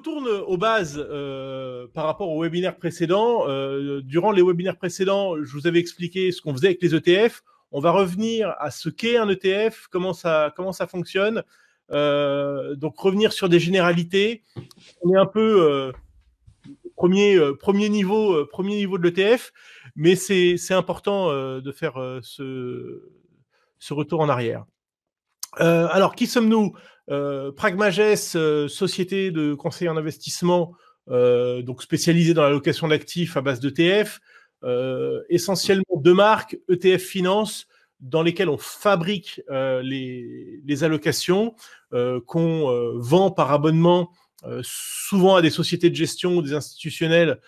retourne aux bases par rapport au webinaire précédent. Durant les webinaires précédents, je vous avais expliqué ce qu'on faisait avec les ETF. On va revenir à ce qu'est un ETF, comment ça fonctionne. Donc revenir sur des généralités. On est un peu premier niveau de l'ETF, mais c'est important de faire ce retour en arrière. Alors, qui sommes-nous? Pragmagest, société de conseil en investissement, donc spécialisée dans la location d'actifs à base d'ETF, essentiellement deux marques, ETF Finance, dans lesquelles on fabrique les allocations qu'on vend par abonnement, souvent à des sociétés de gestion ou des institutionnels,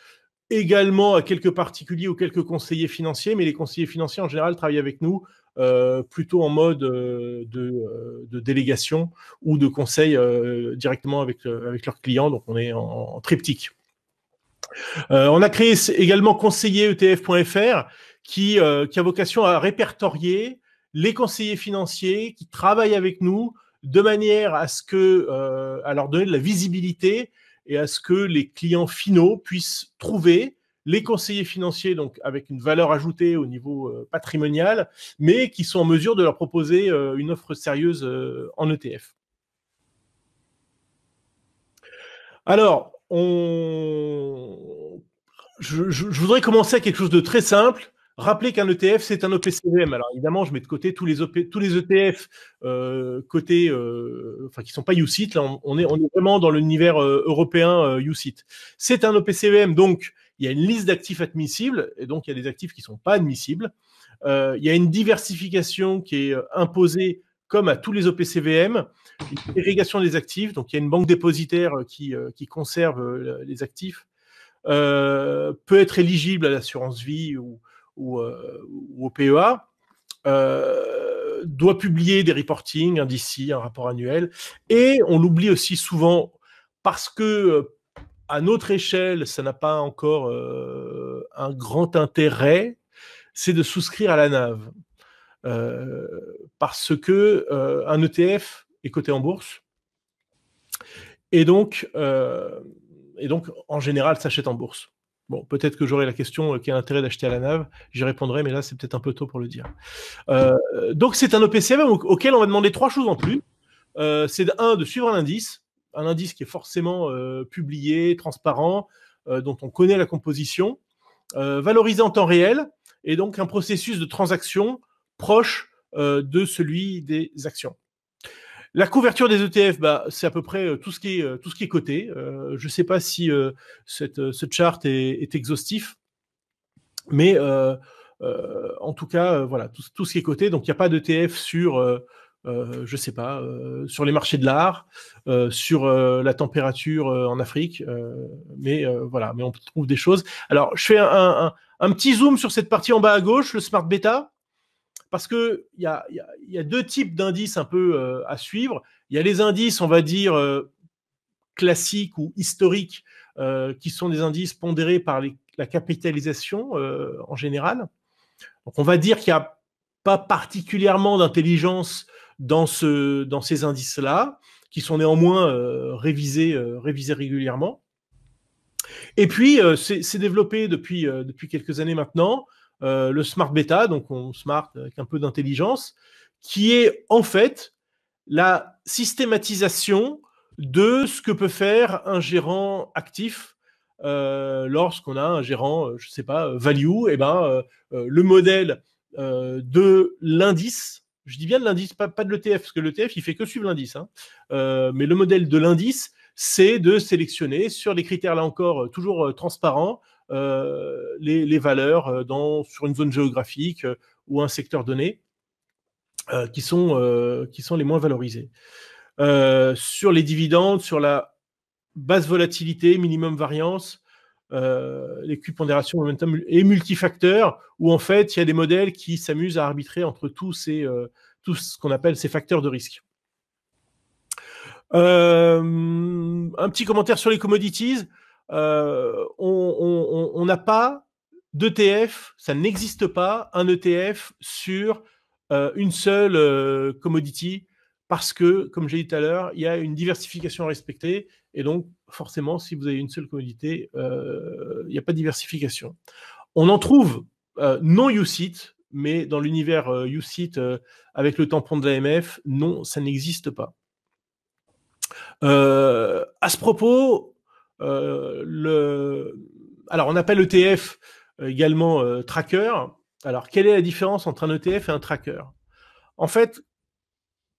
également à quelques particuliers ou quelques conseillers financiers, mais les conseillers financiers en général travaillent avec nous plutôt en mode de délégation ou de conseil directement avec leurs clients. Donc on est en triptyque. On a créé également conseilleretf.fr qui a vocation à répertorier les conseillers financiers qui travaillent avec nous de manière à ce que à leur donner de la visibilité et à ce que les clients finaux puissent trouver les conseillers financiers, donc avec une valeur ajoutée au niveau patrimonial, mais qui sont en mesure de leur proposer une offre sérieuse en ETF. Alors, je voudrais commencer avec quelque chose de très simple. Rappelez qu'un ETF, c'est un OPCVM. Alors évidemment, je mets de côté tous les ETF côté, enfin qui sont pas UCITS. Là, on est vraiment dans l'univers européen UCITS. C'est un OPCVM, donc il y a une liste d'actifs admissibles et donc il y a des actifs qui sont pas admissibles. Il y a une diversification qui est imposée comme à tous les OPCVM, une ségrégation des actifs. Donc il y a une banque dépositaire qui conserve les actifs. Peut être éligible à l'assurance vie ou au PEA, doit publier des reportings, un DC, un rapport annuel, et on l'oublie aussi souvent parce que à notre échelle, ça n'a pas encore un grand intérêt, c'est de souscrire à la NAV. Parce que un ETF est coté en bourse, et donc en général s'achète en bourse. Bon, peut-être que j'aurai la question quel intérêt d'acheter à la NAV, j'y répondrai, mais là c'est peut-être un peu tôt pour le dire. Donc c'est un OPCVM auquel on va demander trois choses en plus. C'est de suivre un indice qui est forcément publié, transparent, dont on connaît la composition, valorisé en temps réel, et donc un processus de transaction proche de celui des actions. La couverture des ETF, c'est à peu près tout ce qui est coté. Je ne sais pas si ce chart est exhaustif, mais en tout cas, voilà, tout ce qui est coté. Donc, il n'y a pas d'ETF sur, je sais pas, sur les marchés de l'art, sur la température en Afrique, mais voilà, mais on trouve des choses. Alors, je fais un petit zoom sur cette partie en bas à gauche, le Smart Beta. Parce que il y a deux types d'indices un peu à suivre. Il y a les indices, on va dire, classiques ou historiques, qui sont des indices pondérés par la capitalisation en général. Donc on va dire qu'il n'y a pas particulièrement d'intelligence dans ces indices-là, qui sont néanmoins révisés régulièrement. Et puis, c'est développé depuis quelques années maintenant, le Smart Beta, donc on smart avec un peu d'intelligence, qui est en fait la systématisation de ce que peut faire un gérant actif lorsqu'on a un gérant, je ne sais pas, value. Et le modèle de l'indice, je dis bien de l'indice, pas de l'ETF, parce que l'ETF, il fait que suivre l'indice, hein, mais le modèle de l'indice, c'est de sélectionner sur des critères, là encore, toujours transparents, les valeurs sur une zone géographique ou un secteur donné qui sont les moins valorisés. Sur les dividendes, sur la basse volatilité, minimum variance, les Q-pondération, momentum et multifacteurs, où en fait, il y a des modèles qui s'amusent à arbitrer entre tout ce qu'on appelle ces facteurs de risque. Un petit commentaire sur les commodities. On n'a pas d'ETF, ça n'existe pas un ETF sur une seule commodity, parce que, comme j'ai dit tout à l'heure, il y a une diversification à respecter, et donc forcément, si vous avez une seule commodité, il n'y a pas de diversification. On en trouve non UCITS, mais dans l'univers UCITS avec le tampon de l'AMF, non, ça n'existe pas. À ce propos, alors on appelle ETF également tracker. Alors, quelle est la différence entre un ETF et un tracker? En fait,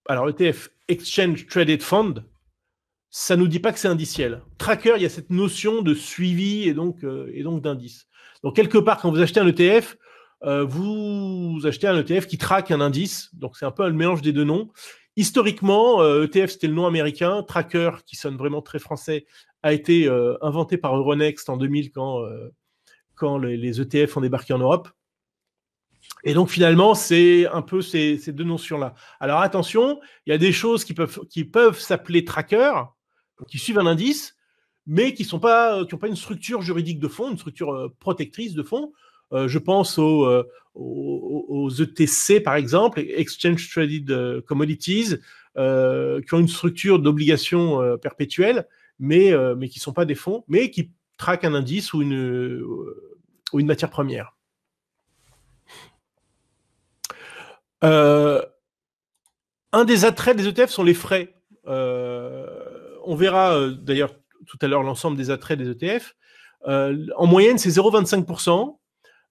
alors ETF, Exchange Traded Fund, ça nous dit pas que c'est indiciel. Tracker, il y a cette notion de suivi et donc d'indice. Donc, quelque part, quand vous achetez un ETF, vous achetez un ETF qui traque un indice. Donc, c'est un peu le mélange des deux noms. Historiquement, ETF, c'était le nom américain. Tracker, qui sonne vraiment très français, a été inventé par Euronext en 2000 quand les ETF ont débarqué en Europe. Et donc finalement, c'est un peu ces deux notions-là. Alors attention, il y a des choses qui peuvent s'appeler trackers, qui suivent un indice, mais qui n'ont pas une structure juridique de fond, une structure protectrice de fond. Je pense aux ETC, par exemple, Exchange Traded Commodities, qui ont une structure d'obligation perpétuelle, mais qui ne sont pas des fonds, mais qui traquent un indice ou une matière première. Un des attraits des ETF sont les frais. On verra d'ailleurs tout à l'heure l'ensemble des attraits des ETF. En moyenne, c'est 0,25%.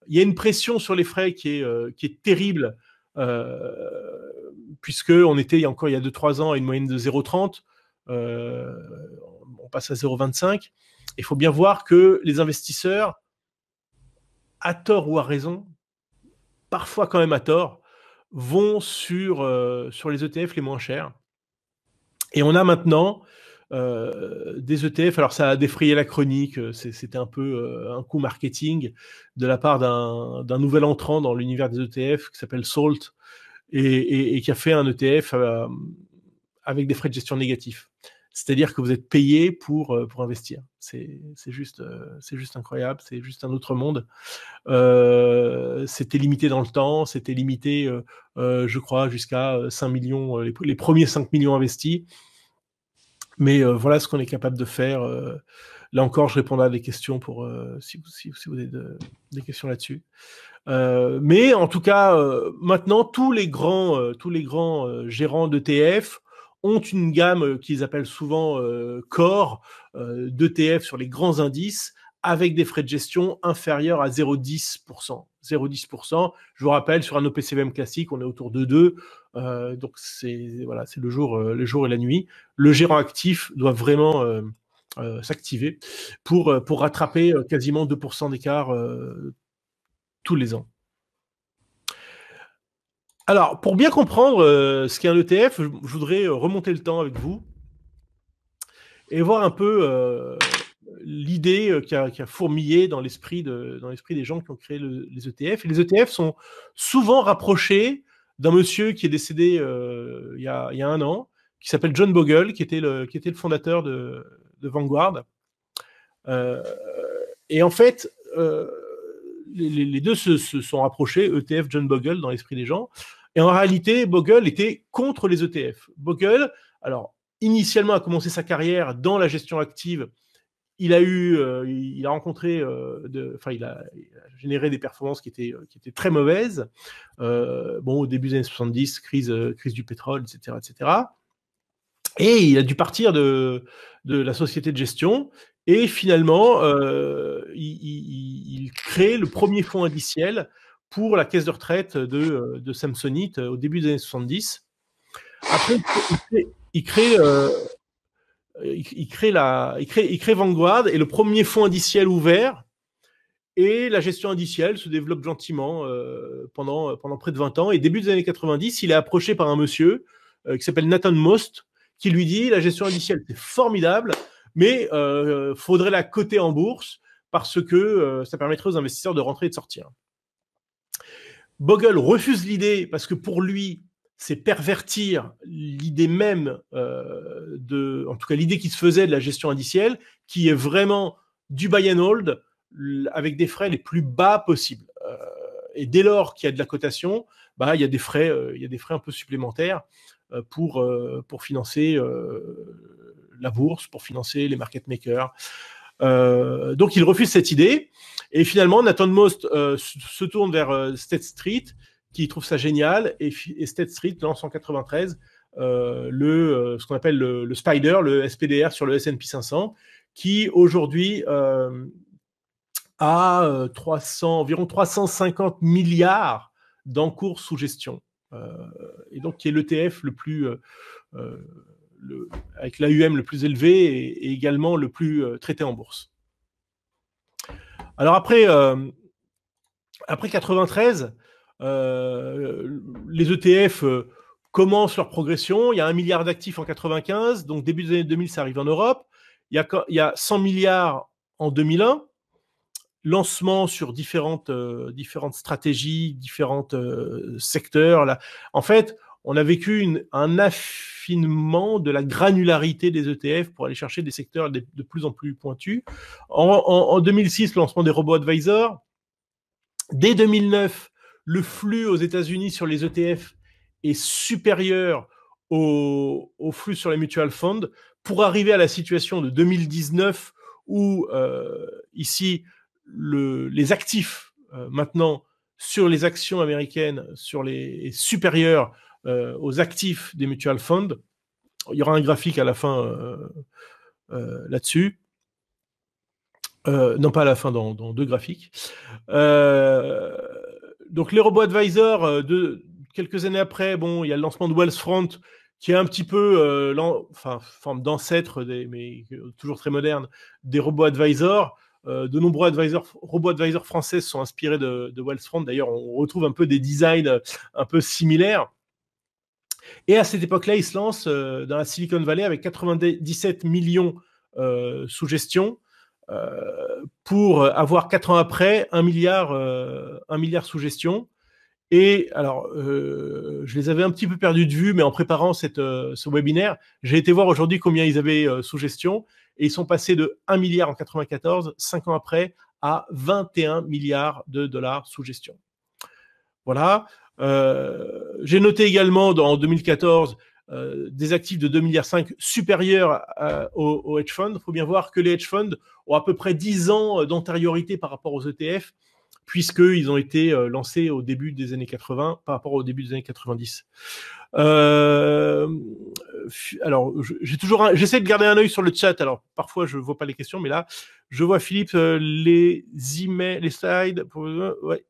Il y a une pression sur les frais qui est terrible, puisqu'on était il y a 2-3 ans à une moyenne de 0,30. On passe à 0,25. Il faut bien voir que les investisseurs, à tort ou à raison, parfois quand même à tort, vont sur les ETF les moins chers. Et on a maintenant des ETF, alors ça a défrayé la chronique, c'était un peu un coup marketing de la part d'un nouvel entrant dans l'univers des ETF qui s'appelle Salt et qui a fait un ETF avec des frais de gestion négatifs. C'est-à-dire que vous êtes payé pour investir. C'est juste incroyable, c'est juste un autre monde. C'était limité dans le temps, c'était limité, je crois, jusqu'à 5 millions, les premiers 5 millions investis. Mais voilà ce qu'on est capable de faire. Là encore, je répondrai à des questions si vous avez des questions là-dessus. Mais en tout cas, maintenant, tous les grands gérants d'ETF ont une gamme qu'ils appellent souvent core d'ETF sur les grands indices avec des frais de gestion inférieurs à 0,10%. 0,10%. Je vous rappelle, sur un OPCVM classique, on est autour de 2. Donc, c'est le jour et la nuit. Le gérant actif doit vraiment s'activer pour rattraper quasiment 2% d'écart tous les ans. Alors, pour bien comprendre ce qu'est un ETF, je voudrais remonter le temps avec vous et voir un peu l'idée qui a fourmillé dans l'esprit des gens qui ont créé les ETF. Et les ETF sont souvent rapprochés d'un monsieur qui est décédé il y a 1 an, qui s'appelle John Bogle, qui était le fondateur de Vanguard. Et en fait, les deux se sont rapprochés, ETF, John Bogle, dans l'esprit des gens. Et en réalité, Bogle était contre les ETF. Bogle, alors, initialement, a commencé sa carrière dans la gestion active. Il a rencontré, il a généré des performances qui étaient très mauvaises. Au début des années 70, crise du pétrole, etc., etc. Et il a dû partir de la société de gestion. Et finalement, il crée le premier fonds indiciel pour la caisse de retraite de Samsonite au début des années 70. Après, il crée Vanguard et le premier fonds indiciel ouvert. Et la gestion indicielle se développe gentiment pendant près de 20 ans. Et début des années 90, il est approché par un monsieur qui s'appelle Nathan Most, qui lui dit la gestion indicielle, c'est formidable, mais faudrait la coter en bourse parce que ça permettrait aux investisseurs de rentrer et de sortir. Bogle refuse l'idée parce que pour lui, c'est pervertir l'idée même en tout cas l'idée qui se faisait de la gestion indicielle, qui est vraiment du buy and hold avec des frais les plus bas possibles. Et dès lors qu'il y a de la cotation, il y a des frais un peu supplémentaires pour financer la bourse, pour financer les market makers. Donc, il refuse cette idée. Et finalement, Nathan Most se tourne vers State Street, qui trouve ça génial. Et State Street lance en 93 ce qu'on appelle le Spider, le SPDR sur le S&P 500, qui aujourd'hui a environ 350 milliards d'encours sous gestion. Et donc, qui est l'ETF le plus... avec l'AUM le plus élevé et également le plus traité en bourse. Alors après 93, les ETF commencent leur progression. Il y a 1 milliard d'actifs en 95, donc début des années 2000, ça arrive en Europe. Il y a 100 milliards en 2001, lancement sur différentes stratégies, différents secteurs. Là. En fait, on a vécu un affinement de la granularité des ETF pour aller chercher des secteurs de plus en plus pointus. En 2006, le lancement des robo-advisors. Dès 2009, le flux aux États-Unis sur les ETF est supérieur au flux sur les mutual funds pour arriver à la situation de 2019 où, ici, les actifs, maintenant, sur les actions américaines, est supérieur aux actifs des mutual funds. Il y aura un graphique à la fin là-dessus. Non, pas à la fin, dans 2 graphiques. Donc, les robo-advisors, quelques années après, bon, il y a le lancement de Wealthfront, qui est un petit peu, forme d'ancêtre, mais toujours très moderne, des robo-advisors. De nombreux robo-advisors français sont inspirés de Wealthfront. D'ailleurs, on retrouve un peu des designs un peu similaires. Et à cette époque-là, ils se lancent dans la Silicon Valley avec 97 millions sous gestion pour avoir 4 ans après 1 milliard sous gestion. Et alors, je les avais un petit peu perdus de vue, mais en préparant ce webinaire, j'ai été voir aujourd'hui combien ils avaient sous gestion, et ils sont passés de 1 milliard en 94, 5 ans après, à 21 milliards de dollars sous gestion. Voilà. J'ai noté également en 2014 des actifs de 2,5 milliards supérieurs aux hedge funds. Il faut bien voir que les hedge funds ont à peu près 10 ans d'antériorité par rapport aux ETF, puisqu'ils ont été lancés au début des années 80 par rapport au début des années 90. Alors, j'essaie de garder un œil sur le chat. Alors, parfois, je ne vois pas les questions, mais là, je vois Philippe, les emails, les slides. Ouais.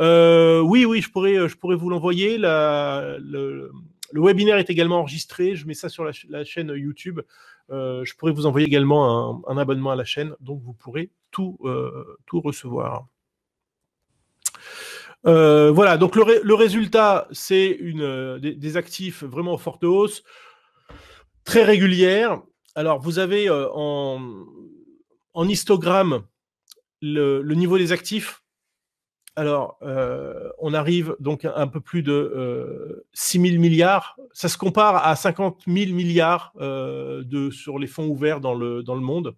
Oui, je pourrais vous l'envoyer. Le webinaire est également enregistré. Je mets ça sur la chaîne YouTube. Je pourrais vous envoyer également un abonnement à la chaîne, donc vous pourrez tout recevoir. Voilà, donc le résultat, c'est des actifs vraiment en forte hausse, très régulière. Alors, vous avez en histogramme le niveau des actifs. Alors, on arrive donc à un peu plus de 6 000 milliards. Ça se compare à 50 000 milliards sur les fonds ouverts dans le monde.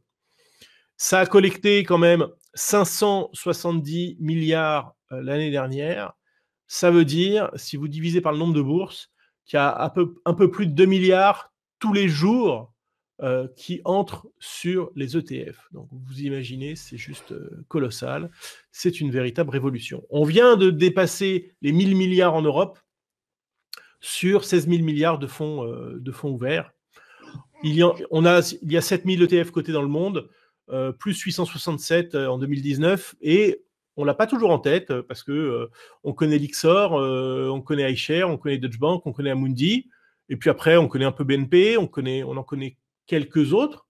Ça a collecté quand même 570 milliards l'année dernière. Ça veut dire, si vous divisez par le nombre de bourses, qu'il y a un peu plus de 2 milliards tous les jours qui entrent sur les ETF. Donc, vous imaginez, c'est juste colossal. C'est une véritable révolution. On vient de dépasser les 1 000 milliards en Europe sur 16 000 milliards de fonds ouverts. Il y a 7 000 ETF cotés dans le monde, plus 867 en 2019, et on l'a pas toujours en tête parce que on connaît Lyxor, on connaît iShares, on connaît Deutsche Bank, on connaît Amundi, et puis après on connaît un peu BNP, on en connaît quelques autres,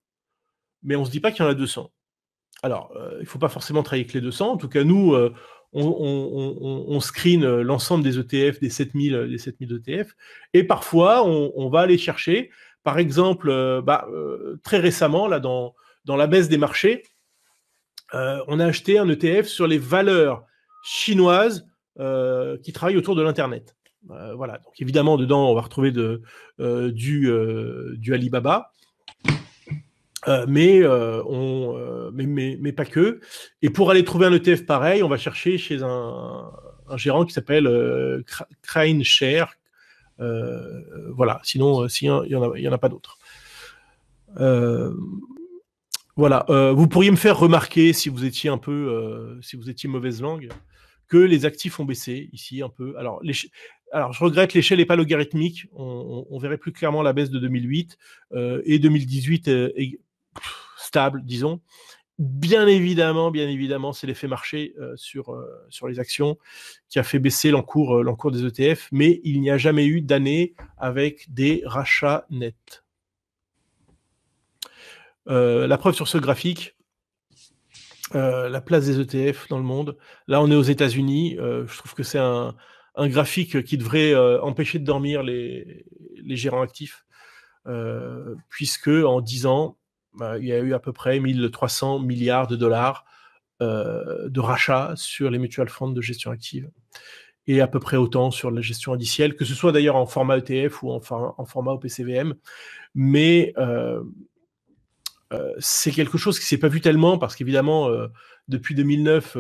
mais on se dit pas qu'il y en a 200. Alors, il faut pas forcément travailler avec les 200. En tout cas, nous, on screen l'ensemble des ETF, des 7000 ETF, et parfois on va aller chercher. Par exemple, très récemment, là, dans la baisse des marchés, on a acheté un ETF sur les valeurs chinoises qui travaillent autour de l'Internet. Voilà. Donc évidemment, dedans, on va retrouver du Alibaba, mais pas que. Et pour aller trouver un ETF pareil, on va chercher chez un gérant qui s'appelle KineShare. Voilà. Sinon, il y en a pas d'autres. Euh, voilà. Vous pourriez me faire remarquer, si vous étiez un peu, si vous étiez mauvaise langue, que les actifs ont baissé ici un peu. Alors je regrette, l'échelle n'est pas logarithmique. On verrait plus clairement la baisse de 2008 et 2018 est stable, disons. Bien évidemment, c'est l'effet marché sur les actions qui a fait baisser l'encours des ETF, mais il n'y a jamais eu d'année avec des rachats nets. La preuve sur ce graphique, la place des ETF dans le monde. Là, on est aux États-Unis. Je trouve que c'est un graphique qui devrait empêcher de dormir les gérants actifs, puisque en 10 ans, il y a eu à peu près 1300 milliards de dollars de rachats sur les mutual funds de gestion active, et à peu près autant sur la gestion indicielle, que ce soit d'ailleurs en format ETF ou en format OPCVM. Mais c'est quelque chose qui s'est pas vu tellement parce qu'évidemment, depuis 2009,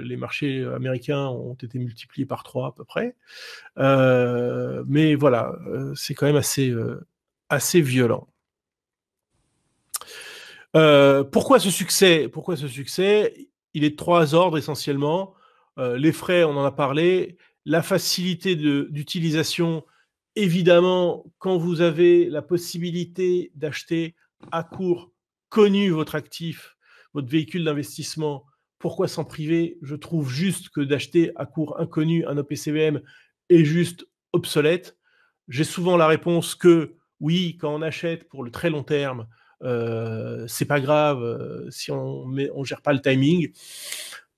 les marchés américains ont été multipliés par 3 à peu près. Mais voilà, c'est quand même assez violent. Pourquoi ce succès? Il est de 3 ordres essentiellement. Les frais, on en a parlé. La facilité d'utilisation, évidemment, quand vous avez la possibilité d'acheter à court connu votre actif, votre véhicule d'investissement, pourquoi s'en priver? Je trouve juste que d'acheter à court inconnu un OPCVM est juste obsolète. J'ai souvent la réponse que oui, quand on achète pour le très long terme, c'est pas grave si on gère pas le timing.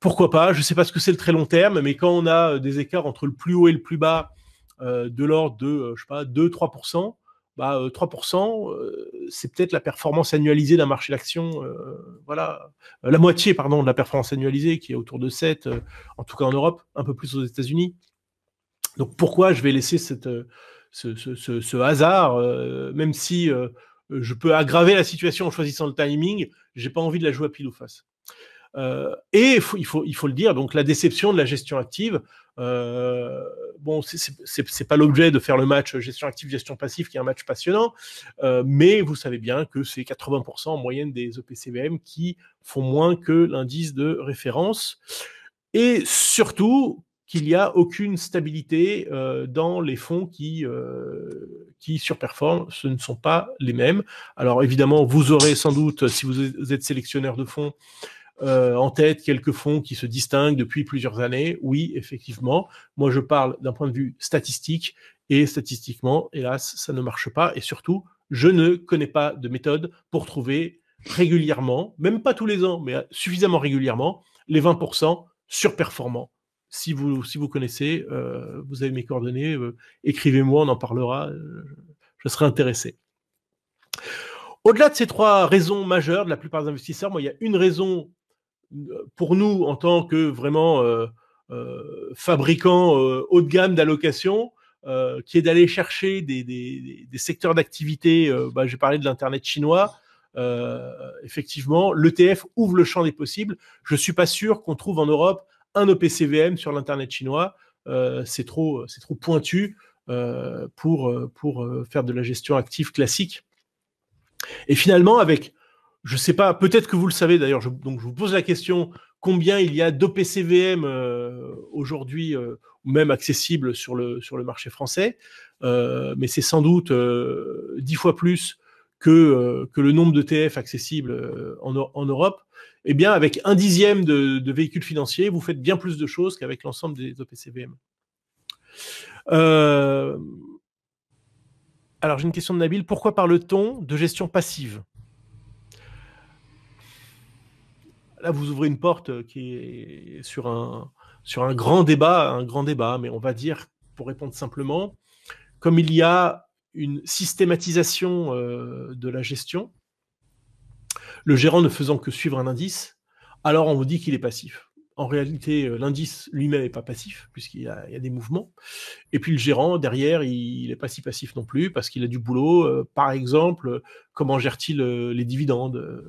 Pourquoi pas? Je sais pas ce que c'est le très long terme, mais quand on a des écarts entre le plus haut et le plus bas de l'ordre de, je sais pas, 2-3%, 3%, c'est peut-être la performance annualisée d'un marché d'action, voilà, la moitié, pardon, de la performance annualisée qui est autour de 7, en tout cas en Europe, un peu plus aux États-Unis. Donc pourquoi je vais laisser ce hasard, même si je peux aggraver la situation en choisissant le timing, j'ai pas envie de la jouer à pile ou face. Et il faut le dire, donc la déception de la gestion active. Bon, c'est pas l'objet de faire le match gestion active, gestion passive, qui est un match passionnant, mais vous savez bien que c'est 80% en moyenne des OPCVM qui font moins que l'indice de référence, et surtout qu'il n'y a aucune stabilité dans les fonds qui surperforment. Ce ne sont pas les mêmes. Alors évidemment, vous aurez sans doute, si vous êtes sélectionneur de fonds, en tête quelques fonds qui se distinguent depuis plusieurs années. Oui, effectivement. Moi, je parle d'un point de vue statistique, et statistiquement, hélas, ça ne marche pas. Et surtout, je ne connais pas de méthode pour trouver régulièrement, même pas tous les ans, mais suffisamment régulièrement, les 20% surperformants. Si vous connaissez, vous avez mes coordonnées, écrivez-moi, on en parlera, je serai intéressé. Au-delà de ces 3 raisons majeures de la plupart des investisseurs, moi, il y a une raison pour nous, en tant que vraiment fabricant haut de gamme d'allocation, qui est d'aller chercher des secteurs d'activité. J'ai parlé de l'Internet chinois. Effectivement, l'ETF ouvre le champ des possibles. Je ne suis pas sûr qu'on trouve en Europe un OPCVM sur l'Internet chinois. C'est trop pointu pour faire de la gestion active classique. Et finalement, je ne sais pas, peut-être que vous le savez d'ailleurs, donc je vous pose la question, combien il y a d'OPCVM aujourd'hui, ou même accessibles sur le marché français, mais c'est sans doute 10 fois plus que le nombre d'ETF accessibles en Europe. Eh bien, avec 1/10 de véhicules financiers, vous faites bien plus de choses qu'avec l'ensemble des OPCVM. Alors, j'ai une question de Nabil. Pourquoi parle-t-on de gestion passive? Là, vous ouvrez une porte qui est sur un grand débat, mais on va dire, pour répondre simplement, comme il y a une systématisation de la gestion, le gérant ne faisant que suivre un indice, alors on vous dit qu'il est passif. En réalité, l'indice lui-même n'est pas passif, puisqu'il y a des mouvements. Et puis le gérant, derrière, il n'est pas si passif non plus, parce qu'il a du boulot. Par exemple, comment gère-t-il les dividendes?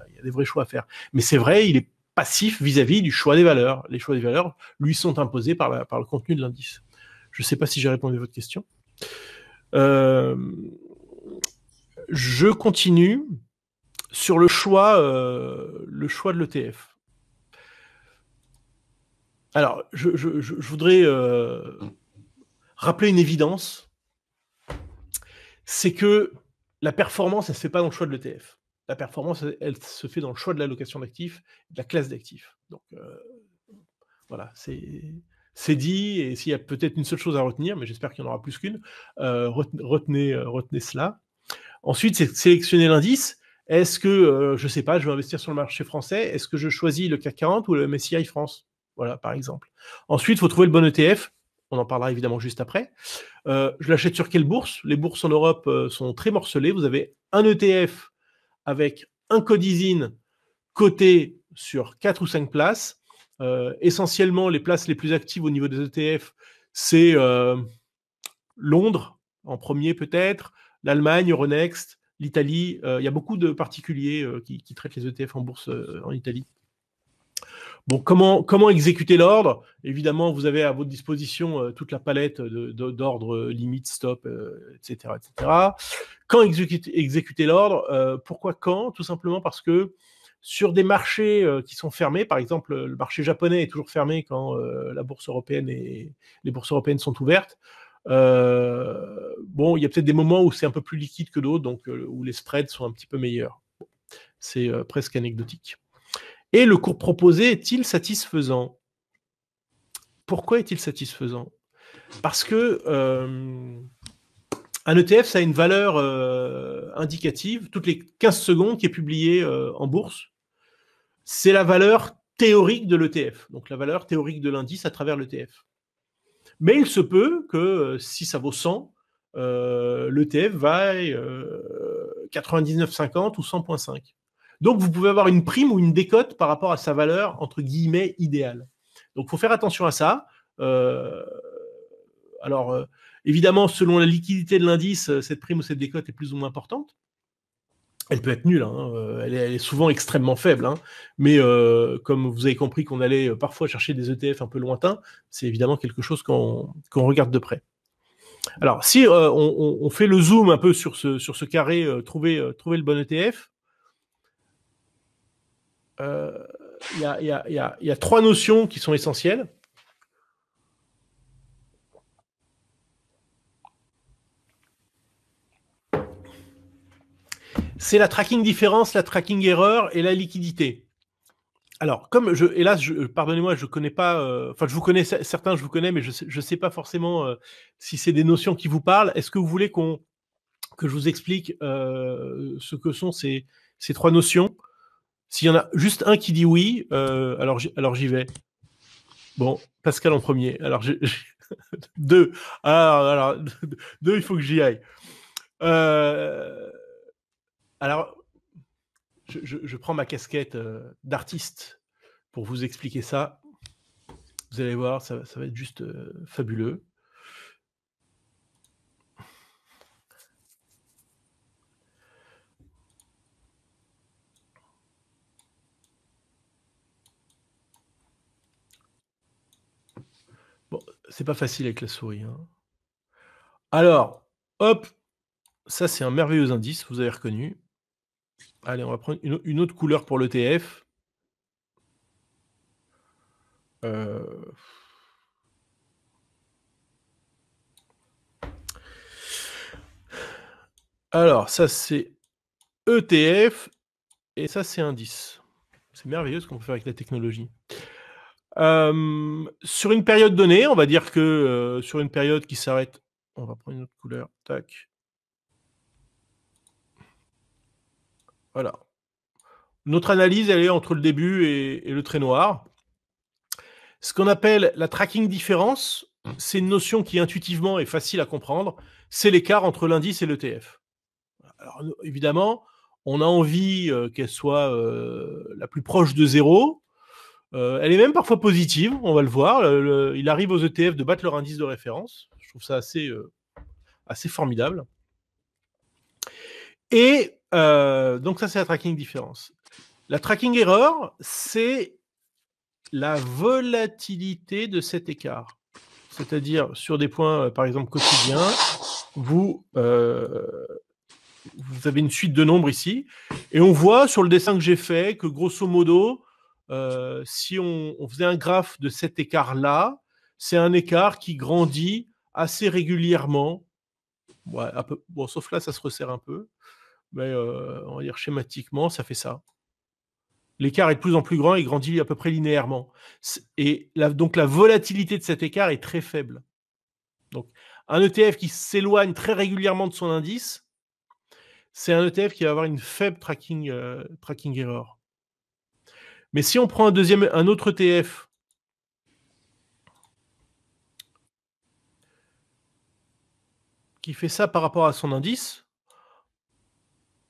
Il y a des vrais choix à faire. Mais c'est vrai, il est passif vis-à-vis du choix des valeurs. Les choix des valeurs lui sont imposés par le contenu de l'indice. Je ne sais pas si j'ai répondu à votre question. Je continue sur le choix de l'ETF. Alors, je voudrais rappeler une évidence, c'est que la performance, elle ne se fait pas dans le choix de l'ETF. La performance, elle se fait dans le choix de l'allocation d'actifs, de la classe d'actifs. Donc, voilà, c'est dit, et s'il y a peut-être une seule chose à retenir, mais j'espère qu'il y en aura plus qu'une, retenez cela. Ensuite, c'est sélectionner l'indice. Est-ce que, je ne sais pas, je veux investir sur le marché français, est-ce que je choisis le CAC 40 ou le MSCI France? Voilà, par exemple. Ensuite, il faut trouver le bon ETF. On en parlera évidemment juste après. Je l'achète sur quelle bourse? Les bourses en Europe sont très morcelées. Vous avez un ETF avec un code ISIN coté sur 4 ou 5 places. Essentiellement, les places les plus actives au niveau des ETF, c'est Londres, en premier peut-être, l'Allemagne, Euronext, l'Italie. Il y a beaucoup de particuliers qui traitent les ETF en bourse en Italie. Bon, comment exécuter l'ordre? Évidemment, vous avez à votre disposition toute la palette d'ordres, limite, stop, etc., etc. Quand exécuter l'ordre? Pourquoi quand? Tout simplement parce que sur des marchés qui sont fermés, par exemple, le marché japonais est toujours fermé quand la bourse européenne et les bourses européennes sont ouvertes. Bon, il y a peut-être des moments où c'est un peu plus liquide que d'autres, donc où les spreads sont un petit peu meilleurs. Bon, c'est presque anecdotique. Et le cours proposé est-il satisfaisant? Pourquoi est-il satisfaisant? Parce que un ETF, ça a une valeur indicative toutes les 15 secondes qui est publiée en bourse. C'est la valeur théorique de l'ETF, donc la valeur théorique de l'indice à travers l'ETF. Mais il se peut que si ça vaut 100, l'ETF vaille 99,50 ou 100,5. Donc, vous pouvez avoir une prime ou une décote par rapport à sa valeur, entre guillemets, idéale. Donc, il faut faire attention à ça. Alors, évidemment, selon la liquidité de l'indice, cette prime ou cette décote est plus ou moins importante. Elle peut être nulle, hein. Elle est souvent extrêmement faible. Hein. Mais comme vous avez compris qu'on allait parfois chercher des ETF un peu lointains, c'est évidemment quelque chose qu'on regarde de près. Alors, si on fait le zoom un peu sur ce carré, trouver le bon ETF, il y a 3 notions qui sont essentielles. C'est la tracking différence, la tracking erreur et la liquidité. Alors, comme hélas, pardonnez-moi, je connais pas. Enfin, je vous connais certains, je vous connais, mais je sais pas forcément si c'est des notions qui vous parlent. Est-ce que vous voulez que je vous explique ce que sont ces 3 notions? S'il y en a juste un qui dit oui, alors j'y vais. Bon, Pascal en premier. Alors, 2. Alors, 2, il faut que j'y aille. Alors, je prends ma casquette d'artiste pour vous expliquer ça. Vous allez voir, ça va être juste fabuleux. Bon, c'est pas facile avec la souris. Hein. Alors, hop, ça c'est un merveilleux indice, vous avez reconnu. Allez, on va prendre une autre couleur pour l'ETF. Alors, ça c'est ETF et ça c'est indice. C'est merveilleux ce qu'on peut faire avec la technologie. Sur une période donnée, on va dire que sur une période qui s'arrête, on va prendre une autre couleur, tac. Voilà. Notre analyse, elle est entre le début et le trait noir. Ce qu'on appelle la tracking différence, c'est une notion qui intuitivement est facile à comprendre, c'est l'écart entre l'indice et l'ETF. Alors évidemment, on a envie qu'elle soit la plus proche de 0. Elle est même parfois positive, on va le voir. Il arrive aux ETF de battre leur indice de référence. Je trouve ça assez formidable. Et donc ça, c'est la tracking différence. La tracking erreur, c'est la volatilité de cet écart. C'est-à-dire, sur des points, par exemple, quotidiens, vous vous avez une suite de nombres ici, et on voit sur le dessin que j'ai fait que grosso modo, si on faisait un graphe de cet écart-là, c'est un écart qui grandit assez régulièrement. Ouais, un peu, bon, sauf là, ça se resserre un peu, mais on va dire schématiquement, ça fait ça. L'écart est de plus en plus grand et grandit à peu près linéairement. Et donc la volatilité de cet écart est très faible. Donc un ETF qui s'éloigne très régulièrement de son indice, c'est un ETF qui va avoir une faible tracking error. Mais si on prend un autre ETF qui fait ça par rapport à son indice,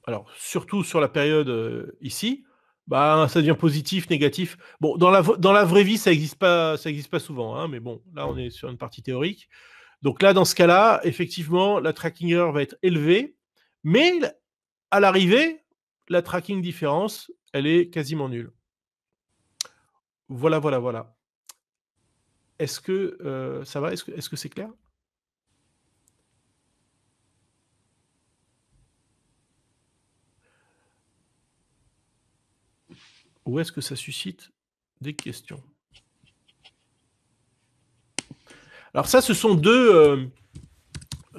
alors surtout sur la période ici, bah, ça devient positif, négatif. Bon, dans la vraie vie, ça n'existe pas souvent, hein, mais bon, là, on est sur une partie théorique. Donc là, dans ce cas-là, effectivement, la tracking error va être élevée, mais à l'arrivée, la tracking différence, elle est quasiment nulle. Voilà, voilà, voilà. Est-ce que ça va? Est-ce que c'est clair? Ou est-ce que ça suscite des questions? Alors ça, ce sont deux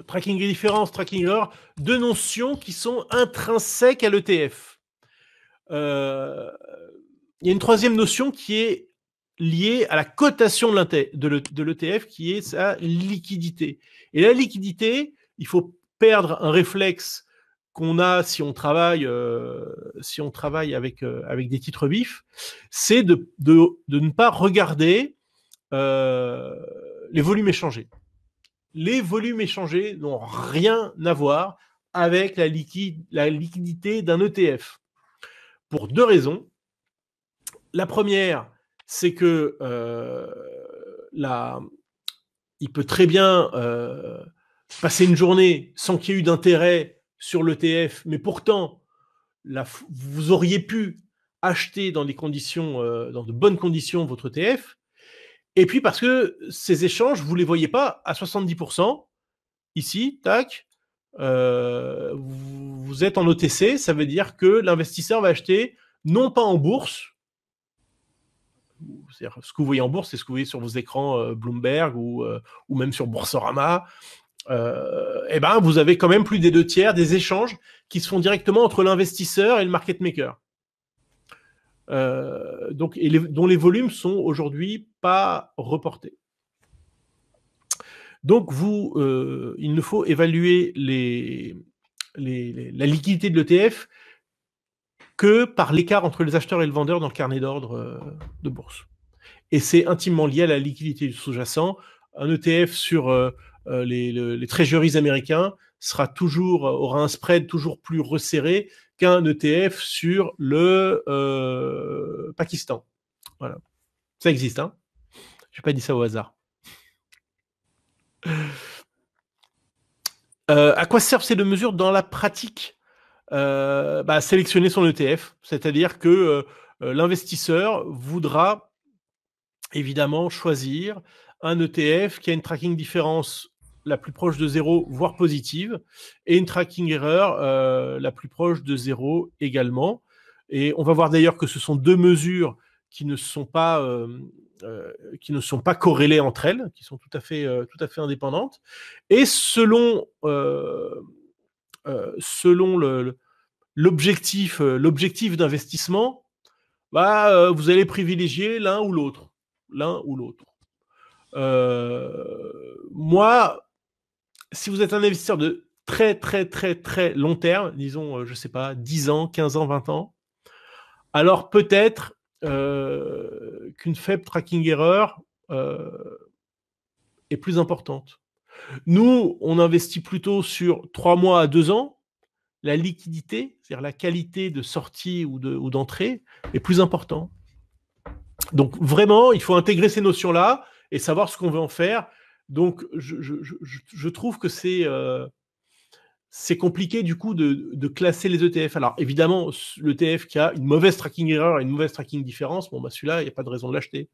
tracking différence, tracking error, deux notions qui sont intrinsèques à l'ETF. Il y a une troisième notion qui est liée à la cotation de l'ETF, qui est sa liquidité. Et la liquidité, il faut perdre un réflexe qu'on a si on travaille avec des titres vifs, c'est de ne pas regarder les volumes échangés. Les volumes échangés n'ont rien à voir avec la liquidité d'un ETF. Pour deux raisons. La première, c'est que il peut très bien passer une journée sans qu'il y ait eu d'intérêt sur l'ETF, mais pourtant, vous auriez pu acheter dans de bonnes conditions votre ETF, et puis parce que ces échanges, vous ne les voyez pas à 70%, ici, tac, vous êtes en OTC, ça veut dire que l'investisseur va acheter non pas en bourse, c'est-à-dire ce que vous voyez en bourse, c'est ce que vous voyez sur vos écrans Bloomberg ou même sur Boursorama, et ben vous avez quand même plus des 2/3 des échanges qui se font directement entre l'investisseur et le market maker. Donc, dont les volumes sont aujourd'hui pas reportés. Donc, il ne faut évaluer la liquidité de l'ETF que par l'écart entre les acheteurs et le vendeur dans le carnet d'ordre de bourse. Et c'est intimement lié à la liquidité du sous-jacent. Un ETF sur les treasuries américains aura un spread toujours plus resserré qu'un ETF sur le Pakistan. Voilà. Ça existe, hein. Je n'ai pas dit ça au hasard. À quoi servent ces deux mesures dans la pratique? Sélectionner son ETF, c'est-à-dire que l'investisseur voudra évidemment choisir un ETF qui a une tracking différence la plus proche de 0, voire positive, et une tracking erreur la plus proche de 0 également. Et on va voir d'ailleurs que ce sont deux mesures qui ne sont pas corrélées entre elles, qui sont tout à fait indépendantes. Et selon l'objectif d'investissement, vous allez privilégier l'un ou l'autre. Moi, si vous êtes un investisseur de très très très très long terme, disons, je sais pas, 10 ans, 15 ans, 20 ans, alors peut-être qu'une faible tracking erreur est plus importante. Nous, on investit plutôt sur 3 mois à 2 ans. La liquidité, c'est-à-dire la qualité de sortie ou d'entrée, est plus important. Donc vraiment, il faut intégrer ces notions-là et savoir ce qu'on veut en faire. Donc je trouve que c'est compliqué du coup de classer les ETF. Alors évidemment, l'ETF qui a une mauvaise tracking erreur et une mauvaise tracking différence, bon celui-là, il n'y a pas de raison de l'acheter.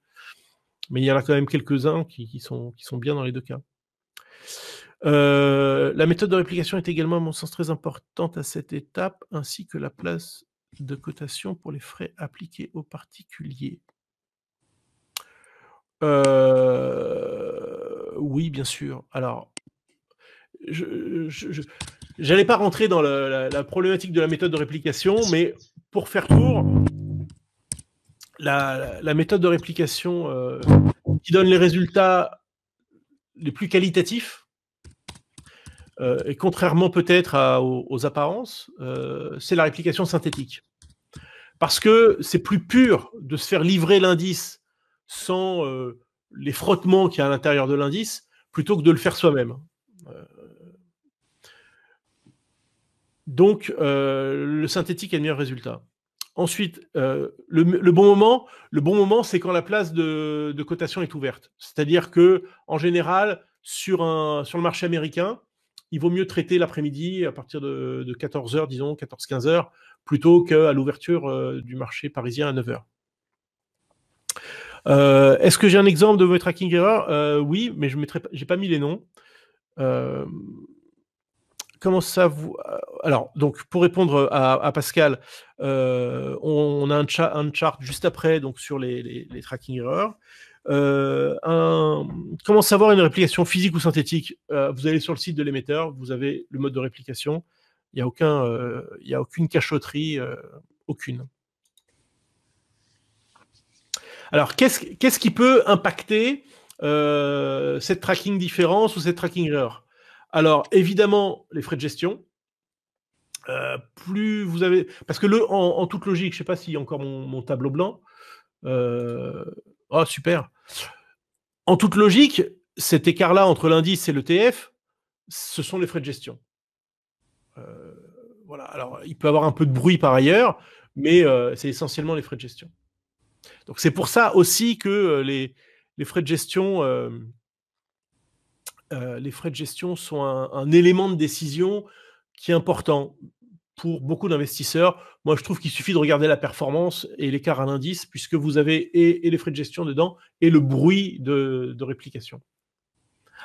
Mais il y en a quand même quelques-uns qui sont bien dans les deux cas. La méthode de réplication est également, à mon sens, très importante à cette étape, ainsi que la place de cotation pour les frais appliqués aux particuliers. Oui, bien sûr. Alors, j'allais pas rentrer dans la problématique de la méthode de réplication, mais pour faire court, la méthode de réplication qui donne les résultats les plus qualitatifs, et contrairement peut-être aux apparences, c'est la réplication synthétique. Parce que c'est plus pur de se faire livrer l'indice sans les frottements qu'il y a à l'intérieur de l'indice, plutôt que de le faire soi-même. Donc, le synthétique a le meilleur résultat. Ensuite, le bon moment, c'est quand la place de cotation est ouverte. C'est-à-dire que, en général, sur le marché américain, il vaut mieux traiter l'après-midi à partir de 14h, disons, 14-15h, plutôt qu'à l'ouverture du marché parisien à 9h. Est-ce que j'ai un exemple de mauvais tracking error? Oui, mais je n'ai pas mis les noms. Comment ça vous... Alors, donc, pour répondre à Pascal, on a un chart juste après, donc, sur les tracking errors. Comment savoir une réplication physique ou synthétique? Vous allez sur le site de l'émetteur, vous avez le mode de réplication. Il n'y a aucune cachotterie, aucune. Alors, qu'est-ce qui peut impacter cette tracking différence ou cette tracking error? Alors, évidemment, les frais de gestion. Plus vous avez... Parce que en toute logique, je ne sais pas s'il y a encore mon tableau blanc. Oh, super. En toute logique, cet écart-là entre l'indice et l'ETF, ce sont les frais de gestion. Voilà. Alors, il peut y avoir un peu de bruit par ailleurs, mais c'est essentiellement les frais de gestion. Donc, c'est pour ça aussi que les frais de gestion... les frais de gestion sont un élément de décision qui est important pour beaucoup d'investisseurs. Moi, je trouve qu'il suffit de regarder la performance et l'écart à l'indice, puisque vous avez et les frais de gestion dedans et le bruit de réplication.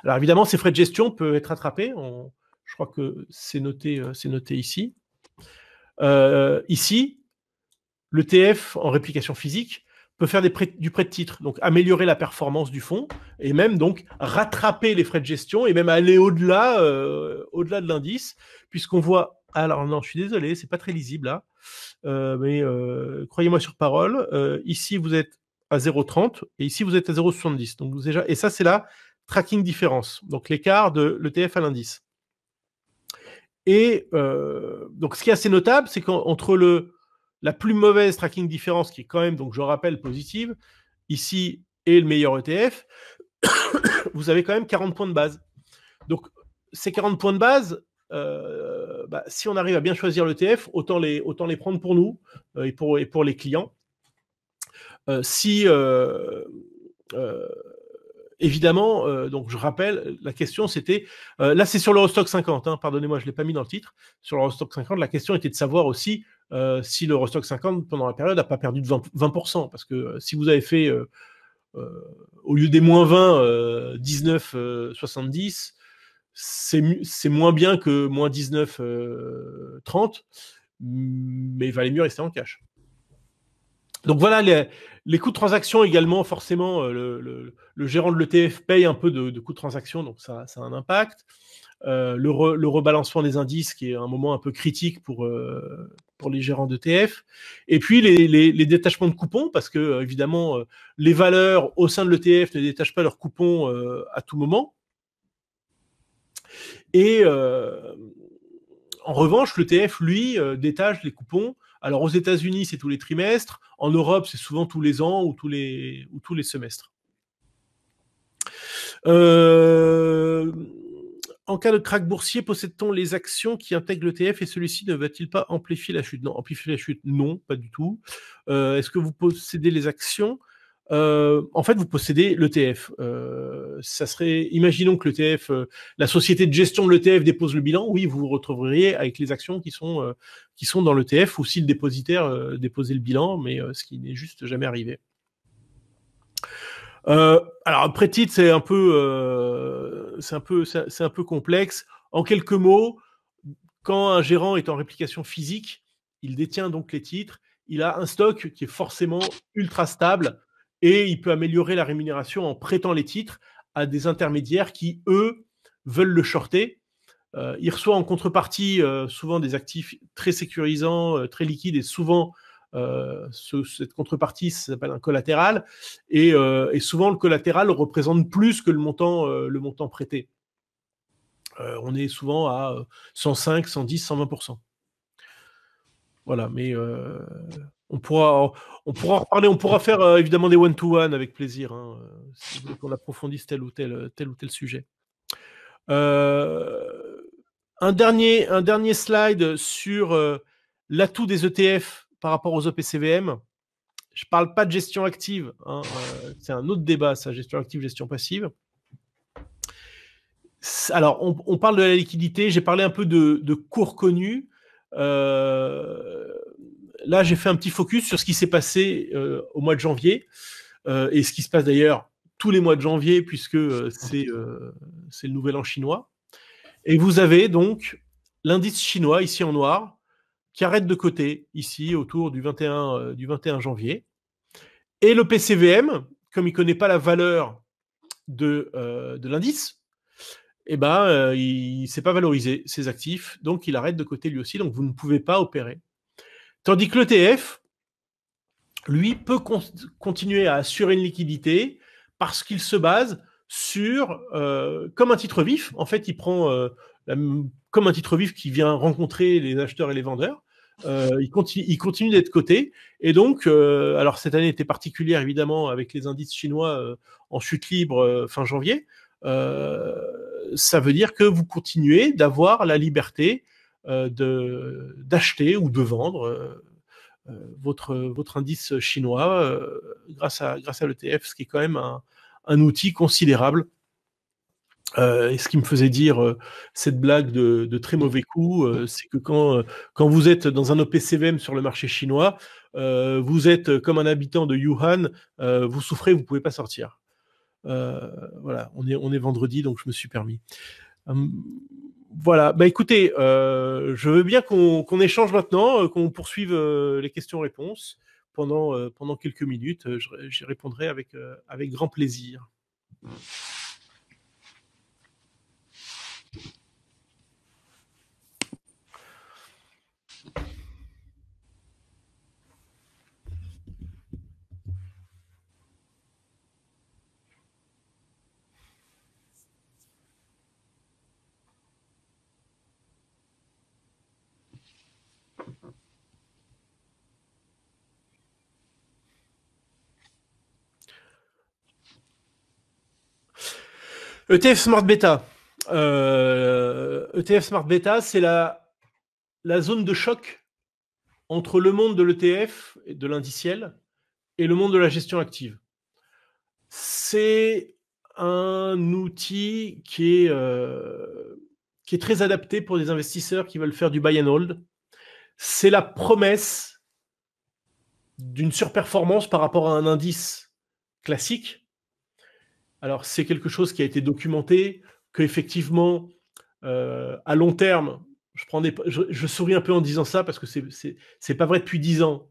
Alors évidemment, ces frais de gestion peuvent être rattrapés. Je crois que c'est noté ici. Ici, l'ETF en réplication physique peut faire du prêt de titre, donc améliorer la performance du fonds et même donc rattraper les frais de gestion et même aller au-delà de l'indice, puisqu'on voit... Alors non, je suis désolé, c'est pas très lisible là, mais croyez-moi sur parole, ici vous êtes à 0,30 et ici vous êtes à 0,70. Donc déjà, et ça c'est la tracking différence, donc l'écart de l'ETF à l'indice. Et donc ce qui est assez notable, c'est qu'entre la plus mauvaise tracking différence, qui est quand même, donc je rappelle, positive, ici, et le meilleur ETF, vous avez quand même 40 points de base. Donc, ces 40 points de base, si on arrive à bien choisir l'ETF, autant les prendre pour nous et pour les clients. Évidemment, donc je rappelle, la question c'était, là c'est sur l'Eurostoxx 50, hein, pardonnez-moi, je ne l'ai pas mis dans le titre, sur l'Eurostoxx 50, la question était de savoir aussi si l'Eurostoxx 50 pendant la période n'a pas perdu de 20%, parce que si vous avez fait, au lieu des moins 20, 19, 70, c'est moins bien que moins 19, 30, mais il valait mieux rester en cash. Donc voilà, les coûts de transaction également, forcément, le gérant de l'ETF paye un peu de coûts de transaction, donc ça a un impact. Le rebalancement des indices, qui est un moment un peu critique pour les gérants d'ETF. Et puis les détachements de coupons, parce que évidemment, les valeurs au sein de l'ETF ne détachent pas leurs coupons à tout moment. Et en revanche, l'ETF, lui, détache les coupons. Alors aux États-Unis, c'est tous les trimestres. En Europe, c'est souvent tous les ans ou tous les semestres. En cas de krach boursier, possède-t-on les actions qui intègrent l'ETF et celui-ci ne va-t-il pas amplifier la chute? Non, amplifier la chute, non, pas du tout. Est-ce que vous possédez les actions? En fait, vous possédez l'ETF. Ça serait, imaginons que l'ETF, la société de gestion de l'ETF dépose le bilan. Oui, vous vous retrouveriez avec les actions qui sont dans l'ETF, ou si le dépositaire déposait le bilan, mais ce qui n'est juste jamais arrivé. Alors, pré-titre, c'est un peu c'est un peu complexe. En quelques mots, quand un gérant est en réplication physique, il détient donc les titres, il a un stock qui est forcément ultra stable et il peut améliorer la rémunération en prêtant les titres à des intermédiaires qui, eux, veulent le shorter. Il reçoit en contrepartie souvent des actifs très sécurisants, très liquides, et souvent cette contrepartie s'appelle un collatéral, et souvent le collatéral représente plus que le montant prêté. On est souvent à 105, 110, 120%. Voilà, mais on pourra en reparler, on pourra faire évidemment des one-to-one avec plaisir, hein, si vous voulez qu'on approfondisse tel ou tel sujet. Un dernier slide sur l'atout des ETF par rapport aux OPCVM. Je ne parle pas de gestion active, hein, c'est un autre débat, ça, gestion active, gestion passive. Alors, on parle de la liquidité, j'ai parlé un peu de cours connus. Là, j'ai fait un petit focus sur ce qui s'est passé au mois de janvier, et ce qui se passe d'ailleurs tous les mois de janvier, puisque c'est le nouvel an chinois. Et vous avez donc l'indice chinois, ici en noir, qui arrête de côté, ici, autour du 21 janvier. Et le PCVM, comme il ne connaît pas la valeur de l'indice, eh ben, il ne s'est pas valorisé, ses actifs, donc il arrête de côté lui aussi, donc vous ne pouvez pas opérer. Tandis que l'ETF, lui, peut continuer à assurer une liquidité parce qu'il se base sur, comme un titre vif, en fait, il prend comme un titre vif qui vient rencontrer les acheteurs et les vendeurs, il continue d'être coté, et donc, alors cette année était particulière évidemment avec les indices chinois en chute libre fin janvier, ça veut dire que vous continuez d'avoir la liberté d'acheter ou de vendre votre indice chinois grâce à l'ETF, ce qui est quand même un outil considérable. Et ce qui me faisait dire cette blague de très mauvais coup, c'est que quand vous êtes dans un OPCVM sur le marché chinois, vous êtes comme un habitant de Wuhan, vous souffrez, vous ne pouvez pas sortir. Voilà, on est vendredi, donc je me suis permis. Voilà, bah écoutez, je veux bien qu'on échange maintenant, qu'on poursuive les questions-réponses pendant quelques minutes. J'y répondrai avec grand plaisir. ETF Smart Beta. ETF Smart Beta, c'est la zone de choc entre le monde de l'ETF, de l'indiciel, et le monde de la gestion active. C'est un outil qui est très adapté pour des investisseurs qui veulent faire du buy and hold. C'est la promesse d'une surperformance par rapport à un indice classique. Alors, c'est quelque chose qui a été documenté, qu'effectivement, à long terme, je souris un peu en disant ça parce que c'est pas vrai depuis 10 ans,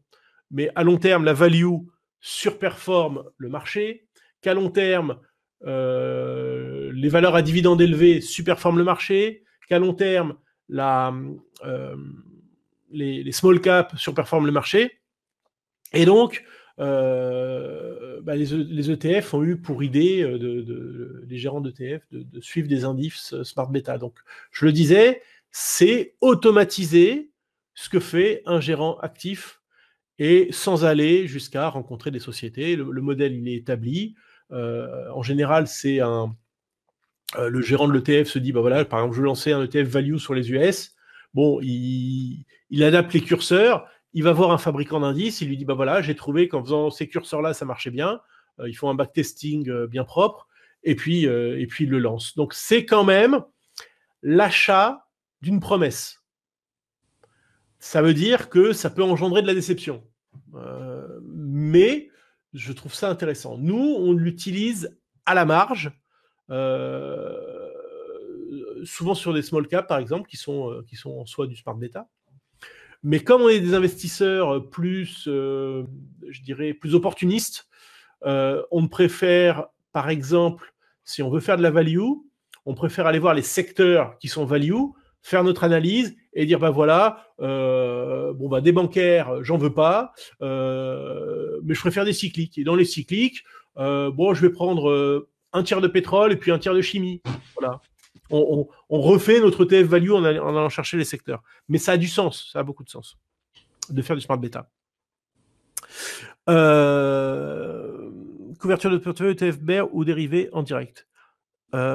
mais à long terme, la value surperforme le marché, qu'à long terme, les valeurs à dividendes élevés superforment le marché, qu'à long terme, les small caps surperforment le marché. Et donc, les ETF ont eu pour idée, les gérants d'ETF, de suivre des indices Smart Beta. Donc, je le disais, c'est automatiser ce que fait un gérant actif et sans aller jusqu'à rencontrer des sociétés. Le modèle, il est établi. En général, c'est le gérant de l'ETF se dit, bah voilà, par exemple, je veux lancer un ETF value sur les US. Bon, il adapte les curseurs, il va voir un fabricant d'indices, il lui dit, bah voilà, j'ai trouvé qu'en faisant ces curseurs-là, ça marchait bien. Ils font un backtesting bien propre, et puis il le lance. Donc, c'est quand même l'achat d'une promesse. Ça veut dire que ça peut engendrer de la déception. Mais je trouve ça intéressant. Nous, on l'utilise à la marge. souvent sur des small caps, par exemple, qui sont en soi du smart beta. Mais comme on est des investisseurs plus, je dirais, plus opportunistes, on préfère, par exemple, si on veut faire de la value, on préfère aller voir les secteurs qui sont value, faire notre analyse et dire, bah voilà, des bancaires, j'en veux pas, mais je préfère des cycliques. Et dans les cycliques, je vais prendre un tiers de pétrole et puis un tiers de chimie. Voilà. On refait notre TF value en allant chercher les secteurs. Mais ça a du sens, ça a beaucoup de sens de faire du smart beta. Couverture de portefeuille ETF bear ou dérivés en direct.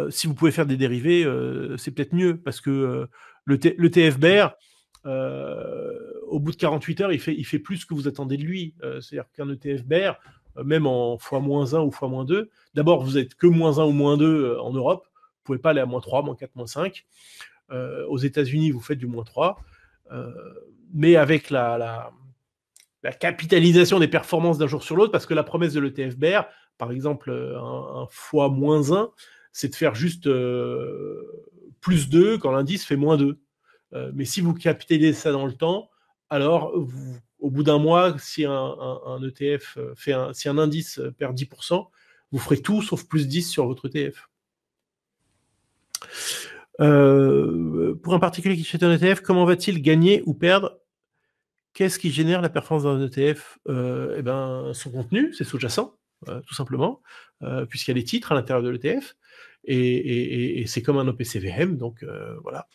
Si vous pouvez faire des dérivés, c'est peut-être mieux parce que le TF bear, au bout de 48 heures, il fait plus que vous attendez de lui. C'est-à-dire qu'un ETF bear, même en x-1 ou x-2, d'abord, vous êtes que -1 ou -2 en Europe. Vous pouvez pas aller à -3, -4, -5. Aux États-Unis, vous faites du -3. Mais avec la capitalisation des performances d'un jour sur l'autre, parce que la promesse de l'ETF bear, par exemple, un fois -1, c'est de faire juste +2 quand l'indice fait -2. Mais si vous capitalisez ça dans le temps, alors au bout d'un mois, si un ETF si un indice perd 10%, vous ferez tout sauf +10 sur votre ETF. Pour un particulier qui achète un ETF, comment va-t-il gagner ou perdre? Qu'est-ce qui génère la performance d'un ETF? Son contenu, c'est sous-jacent, tout simplement, puisqu'il y a les titres à l'intérieur de l'ETF, et c'est comme un OPCVM, donc voilà.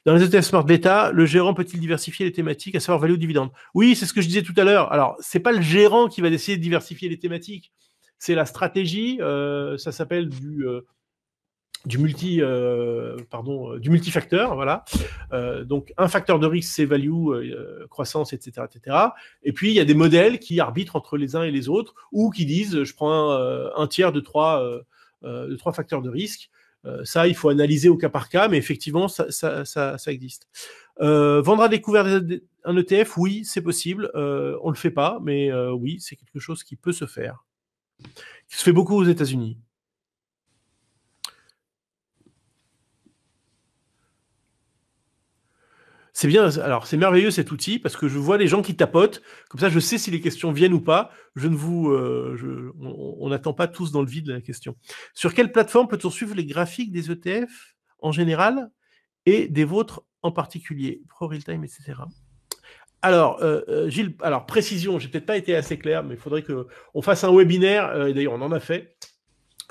Dans les ETF Smart Beta, le gérant peut-il diversifier les thématiques, à savoir value ou dividende? Oui, c'est ce que je disais tout à l'heure. Alors, c'est pas le gérant qui va décider de diversifier les thématiques, c'est la stratégie, ça s'appelle du multifacteur, voilà. Donc un facteur de risque, c'est value, croissance, etc., etc. Et puis il y a des modèles qui arbitrent entre les uns et les autres, ou qui disent je prends un tiers de trois facteurs de risque. Ça, il faut analyser au cas par cas, mais effectivement, ça existe. Vendre à découvert un ETF, oui, c'est possible. On le fait pas, mais oui, c'est quelque chose qui peut se faire. Qui se fait beaucoup aux États-Unis. C'est bien, alors c'est merveilleux cet outil parce que je vois les gens qui tapotent, comme ça je sais si les questions viennent ou pas. On n'attend pas tous dans le vide la question. Sur quelle plateforme peut-on suivre les graphiques des ETF en général et des vôtres en particulier, Pro Realtime, etc. Alors, Gilles, alors précision, j'ai peut-être pas été assez clair, mais il faudrait qu'on fasse un webinaire, et d'ailleurs on en a fait,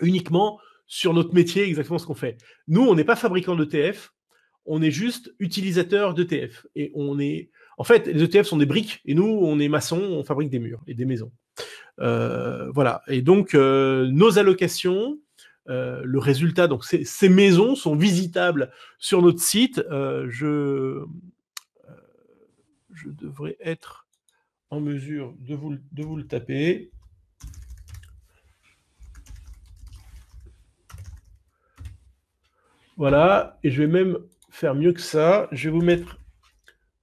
uniquement sur notre métier, exactement ce qu'on fait. Nous, on n'est pas fabricant d'ETF, on est juste utilisateur d'ETF. Et en fait, les ETF sont des briques, et nous, on est maçons, on fabrique des murs et des maisons. Voilà. Et donc, nos allocations, le résultat, donc ces maisons sont visitables sur notre site. Je devrais être en mesure de vous le taper. Voilà. Et je vais même faire mieux que ça. Je vais vous mettre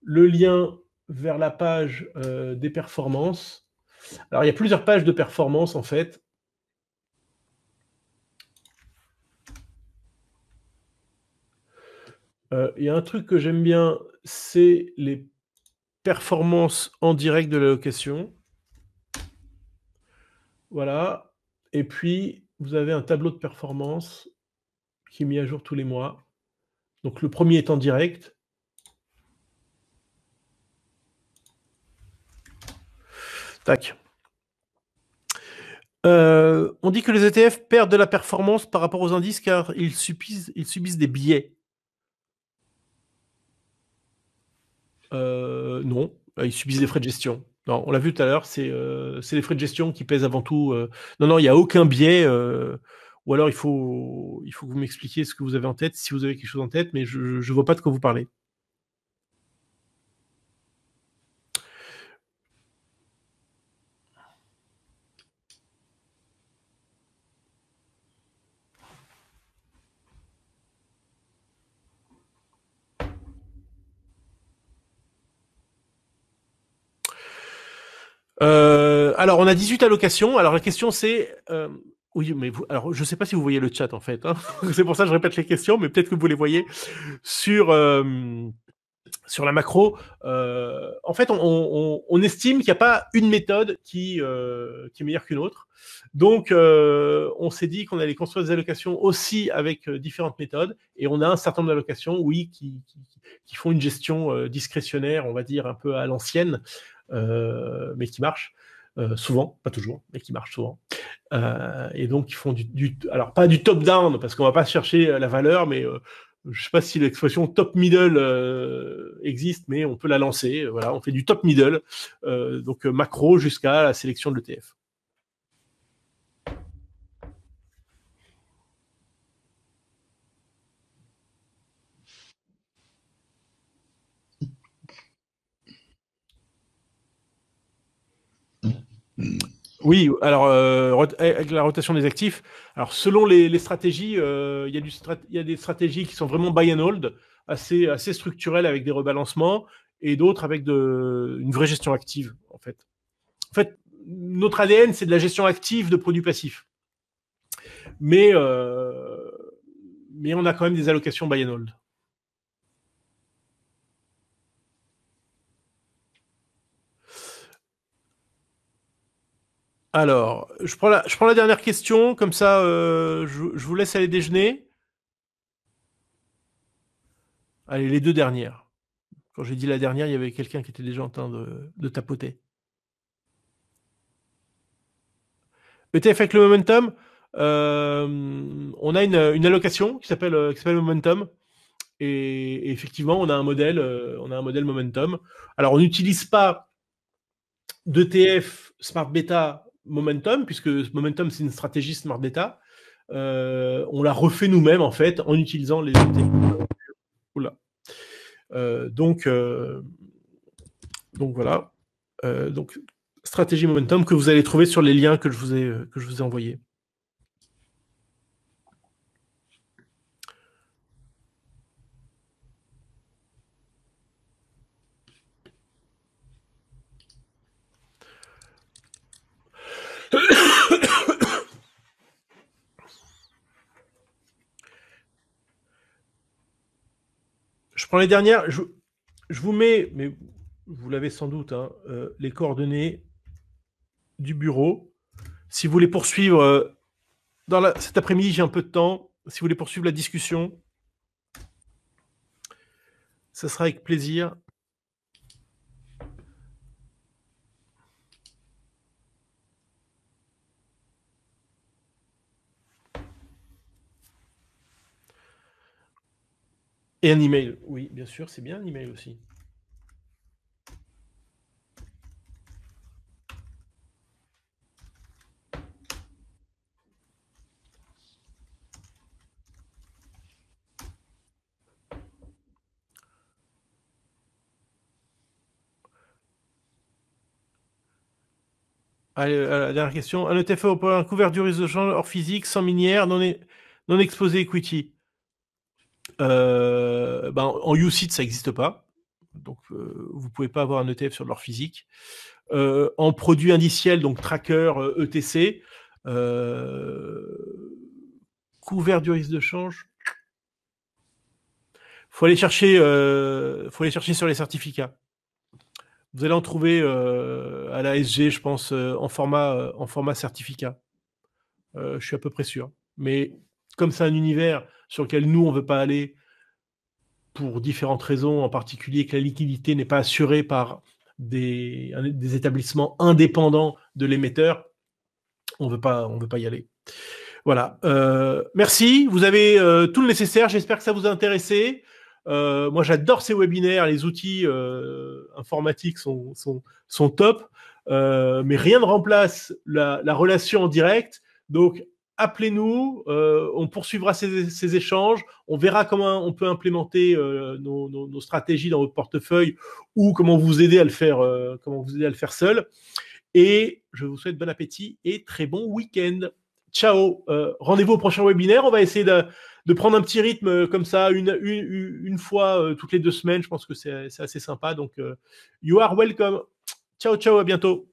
le lien vers la page des performances. Alors, il y a plusieurs pages de performance, en fait. Il y a un truc que j'aime bien, c'est les performances en direct de l'allocation. Voilà. Et puis, vous avez un tableau de performance qui est mis à jour tous les mois. Donc, le premier est en direct. Tac. On dit que les ETF perdent de la performance par rapport aux indices car ils subissent des biais. Non, ils subissent des frais de gestion. Non, on l'a vu tout à l'heure, c'est les frais de gestion qui pèsent avant tout. Non, il n'y a aucun biais. Ou alors, il faut que vous m'expliquiez ce que vous avez en tête, si vous avez quelque chose en tête, mais je ne vois pas de quoi vous parlez. Alors, on a 18 allocations. Alors, la question, c'est Oui, mais alors je ne sais pas si vous voyez le chat en fait. Hein. C'est pour ça que je répète les questions, mais peut-être que vous les voyez sur la macro. En fait, on estime qu'il n'y a pas une méthode qui est meilleure qu'une autre. Donc, on s'est dit qu'on allait construire des allocations aussi avec différentes méthodes. Et on a un certain nombre d'allocations, oui, qui font une gestion discrétionnaire, on va dire, un peu à l'ancienne, mais qui marchent. Souvent, pas toujours, mais qui marchent souvent. Et donc, ils font alors pas du top-down, parce qu'on va pas chercher la valeur, mais je ne sais pas si l'expression top-middle existe, mais on peut la lancer. Voilà, on fait du top-middle, donc macro jusqu'à la sélection de l'ETF. Oui, alors avec la rotation des actifs, alors selon les stratégies, il y a des stratégies qui sont vraiment buy and hold, assez structurelles avec des rebalancements, et d'autres avec une vraie gestion active, en fait. En fait, notre ADN, c'est de la gestion active de produits passifs. Mais on a quand même des allocations buy and hold. Alors, je prends la dernière question, comme ça, je vous laisse aller déjeuner. Allez, les deux dernières. Quand j'ai dit la dernière, il y avait quelqu'un qui était déjà en train de tapoter. ETF avec le momentum, on a une allocation qui s'appelle momentum. Et effectivement, on a un modèle momentum. Alors, on n'utilise pas d'ETF Smart Beta Momentum, puisque Momentum, c'est une stratégie Smart Beta. On l'a refait nous-mêmes, en fait, en utilisant les ETF. Oula. Donc voilà. Donc, stratégie Momentum que vous allez trouver sur les liens que je vous ai envoyés. Je prends les dernières. Je vous mets, mais vous l'avez sans doute, hein, les coordonnées du bureau. Si vous voulez poursuivre, cet après-midi, j'ai un peu de temps. Si vous voulez poursuivre la discussion, ça sera avec plaisir. Et un email. Oui, bien sûr, c'est bien un email aussi. Allez, la dernière question. Un ETF pour un couvert du risque de change hors physique, sans minière, non exposé equity. En UCITS, ça n'existe pas. Donc, vous ne pouvez pas avoir un ETF sur l'or physique. En produit indiciel, donc tracker, ETC, couvert du risque de change. Faut aller chercher sur les certificats. Vous allez en trouver à la SG, je pense, en format certificat. Je suis à peu près sûr. Mais comme c'est un univers sur lequel nous, on ne veut pas aller pour différentes raisons, en particulier que la liquidité n'est pas assurée par des établissements indépendants de l'émetteur, on veut pas y aller. Voilà. Merci. Vous avez tout le nécessaire. J'espère que ça vous a intéressé. Moi, j'adore ces webinaires. Les outils informatiques sont top. Mais rien ne remplace la relation en direct. Donc, appelez-nous. On poursuivra ces échanges. On verra comment on peut implémenter nos stratégies dans votre portefeuille ou comment vous aider à le faire, seul. Et je vous souhaite bon appétit et très bon week-end. Ciao. Rendez-vous au prochain webinaire. On va essayer de prendre un petit rythme comme ça, une fois toutes les 2 semaines. Je pense que c'est assez sympa. Donc, you are welcome. Ciao, ciao, à bientôt.